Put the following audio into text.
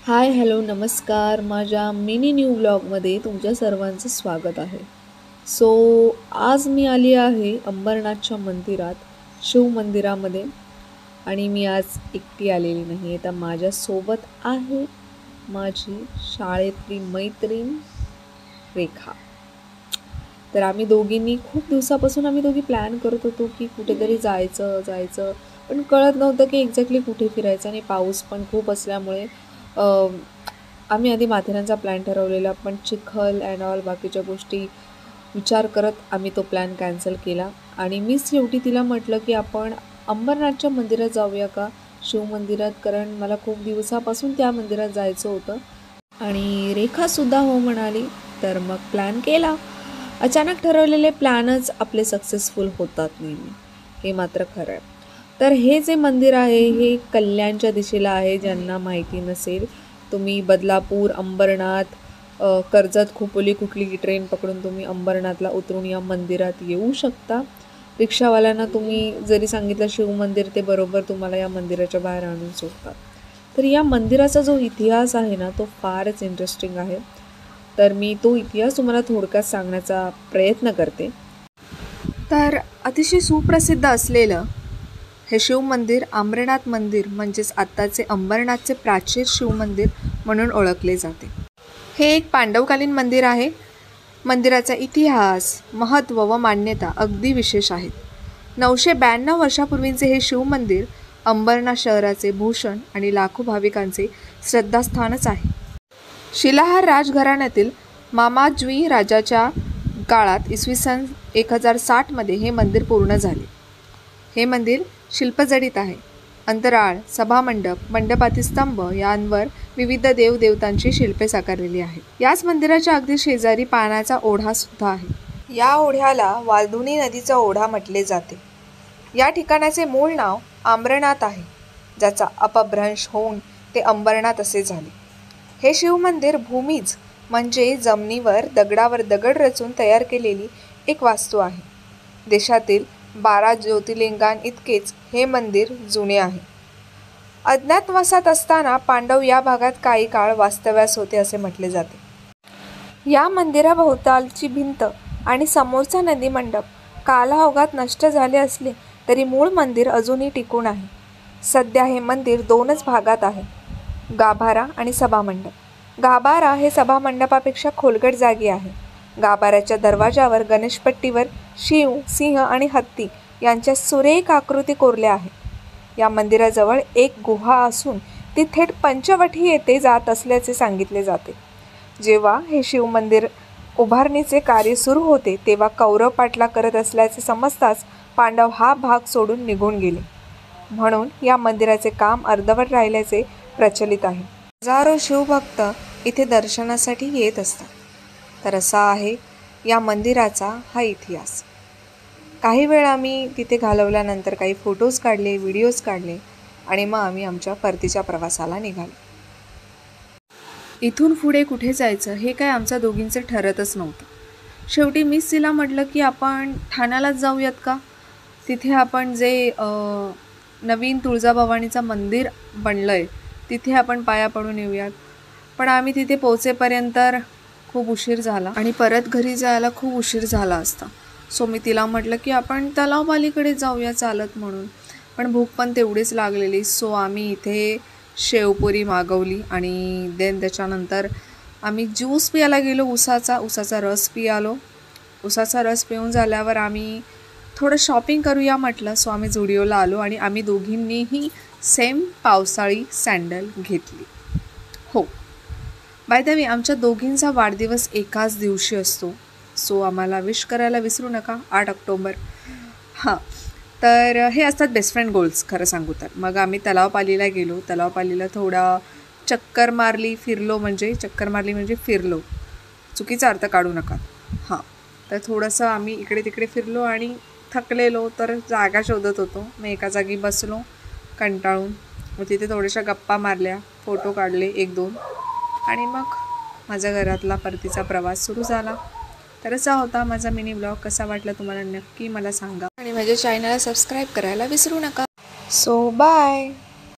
Hi hello नमस्कार. माझ्या mini new ब्लॉगमध्ये तुमच्या सर्वांचं स्वागत आहे. सो आज मी आली आहे अंबरनाथच्या मंदिरात, शिव मंदिरामध्ये. आणि मी आज एकटी आलेली नाही, तर माझ्यासोबत आहे माझी शाळेतली मैत्रीण रेखा. तर आम्ही दोघींनी खूप दिवसापासून आम्ही दोघी प्लॅन करत होतो की कुठेतरी जायचं पण कळत नव्हतं की एक्झॅक्टली कुठे फिरायचं. आणि पाऊस पण खूप असल्यामुळे आम्ही आधी माथेरानचा प्लॅन ठरवलेला, पण चिखल अँड ऑल बाकीच्या गोष्टी विचार करत आम्ही तो प्लॅन कॅन्सल केला. आणि मी शेवटी तिला म्हटलं की आपण अंबरनाथच्या मंदिरात जाऊया का, शिव मंदिरात, कारण मला खूप दिवसापासून त्या मंदिरात जायचं होतं. आणि रेखासुद्धा हो म्हणाली. तर मग प्लॅन केला. अचानक ठरवलेले प्लॅनच आपले सक्सेसफुल होतात नेहमी, हे मात्र खरं आहे. तर हे जे मंदिर आहे हे कल्याणच्या दिशेला आहे. ज्यांना माहिती नसेल, तुम्ही बदलापूर, अंबरनाथ, कर्जत, खोपोली कुठलीही ट्रेन पकडून तुम्ही अंबरनाथला उतरून या मंदिरात येऊ शकता. रिक्षावाल्यांना तुम्ही जरी सांगितलं शिव मंदिर, ते बरोबर तुम्हाला या मंदिराच्या बाहेर आणून सोडतात. तर या मंदिराचा जो इतिहास आहे ना, तो फारच इंटरेस्टिंग आहे. तर मी तो इतिहास तुम्हाला थोडक्यात सांगण्याचा प्रयत्न करते. तर अतिशय सुप्रसिद्ध असलेलं हे शिव मंदिर अमरनाथ मंदिर, म्हणजेच आत्ताचे अंबरनाथचे प्राचीन शिव मंदिर म्हणून ओळखले जाते. हे एक पांडवकालीन मंदिर आहे. मंदिराचा इतिहास, महत्त्व व मान्यता अगदी विशेष आहेत. 992 वर्षापूर्वीचे हे शिव मंदिर अंबरनाथ शहराचे भूषण आणि लाखो भाविकांचे श्रद्धास्थानच आहे. शिलाहार राजघराण्यातील मामाज्वी राजाच्या काळात इसवी सन 1060 हे मंदिर पूर्ण झाले. हे मंदिर शिल्पजडित आहे. अंतराळ, सभामंडप, मंडपातील स्तंभ यांवर विविध देवदेवतांची शिल्पे साकारलेली आहेत. याच मंदिराच्या अगदी शेजारी पाण्याचा ओढा सुद्धा आहे. या ओढ्याला वालधुनी नदीचा ओढा म्हटले जाते. या ठिकाणाचे मूळ नाव आम्रनाथ आहे, ज्याचा अपभ्रंश होऊन ते अंबरनाथ असे झाले. हे शिव मंदिर भूमीज म्हणजे जमिनीवर दगडावर दगड रचून तयार केलेली एक वास्तू आहे. देशातील 12 ज्योतिर्लिंगांइतकेच हे मंदिर जुने आहे. अज्ञातवासात असताना पांडव या भागात काही काळ वास्तव्यास होते असे म्हटले जाते. या मंदिराभोवतालची भिंत आणि समोरचा नदी मंडप कालाओघात नष्ट झाले असले तरी मूळ मंदिर अजूनही टिकून आहे. सध्या हे मंदिर 2च भागात आहे, गाभारा आणि सभामंडप. गाभारा हे सभामंडपापेक्षा खोलगट जागी आहे. गाभाऱ्याच्या दरवाजावर गणेशपट्टीवर शिव, सिंह आणि हत्ती यांच्या सुरेख आकृती कोरल्या आहेत. या मंदिराजवळ एक गुहा असून ती थेट पंचवटी येथे जात असल्याचे सांगितले जाते. जेव्हा हे शिव मंदिर उभारणीचे कार्य सुरू होते तेव्हा कौरव पाठलाग करत असल्याचे समजताच पांडव हा भाग सोडून निघून गेले, म्हणून या मंदिराचे काम अर्धवट राहिल्याचे प्रचलित आहे. हजारो शिवभक्त इथे दर्शनासाठी येत असतात. तर असा आहे या मंदिराचा हा इतिहास. काही वेळ आम्ही तिथे घालवल्यानंतर काही फोटोज काढले, व्हिडिओज काढले आणि मग आम्ही आमच्या परतीच्या प्रवासाला निघालो. इथून पुढे कुठे जायचं हे काय आमच्या दोघींचं ठरतच नव्हतं. शेवटी मीच तिला म्हटलं की आपण ठाण्यालाच जाऊयात का, तिथे आपण जे नवीन तुळजाभवानीचं मंदिर बनलं आहे तिथे आपण पाया पडून येऊयात. पण आम्ही तिथे पोहोचेपर्यंत खूप उशीर झाला आणि परत घरी जायला खूप उशीर झाला असता. सो मी तिला म्हटलं की आपण तलावपालीकडे जाऊया चालत म्हणून. पण भूक पण तेवढीच लागलेली. सो आम्ही इथे शेवपुरी मागवली आणि देन त्याच्यानंतर आम्ही ज्यूस पियाला गेलो, उसाचा रस पियालो. उसाचा रस पिऊन झाल्यावर आम्ही थोडं शॉपिंग करूया म्हटलं. सो आम्ही झुडिओला आलो आणि आम्ही दोघींनीही सेम पावसाळी सँडल घेतली. हो, बाय द वे आमच्या दोघींचा वाढदिवस एकाच दिवशी असतो. सो आम्हाला विश करायला विसरू नका, 8 ऑक्टोबर. हां, तर हे असतात बेस्ट फ्रेंड गोल्स खरं सांगू तर. मग आम्ही तलावपालीला गेलो. तलावपालीला थोडा चक्कर मारली म्हणजे फिरलो, चुकीचा अर्थ काढू नका. हां, तर थोडंसं आम्ही इकडे तिकडे फिरलो आणि थकलेलो तर जागा शोधत होतो. मी एका जागी बसलो कंटाळून. मग तिथे थोड्याशा गप्पा मारल्या, फोटो काढले 1-2 आणि मग माझ्या घरातला परतीचा प्रवास सुरू झाला. तर असा होता माझा मिनी ब्लॉग. कसा वाटला तुम्हाला नक्की मला सांगा आणि माझ्या चॅनलला सबस्क्राईब करायला विसरू नका. So bye.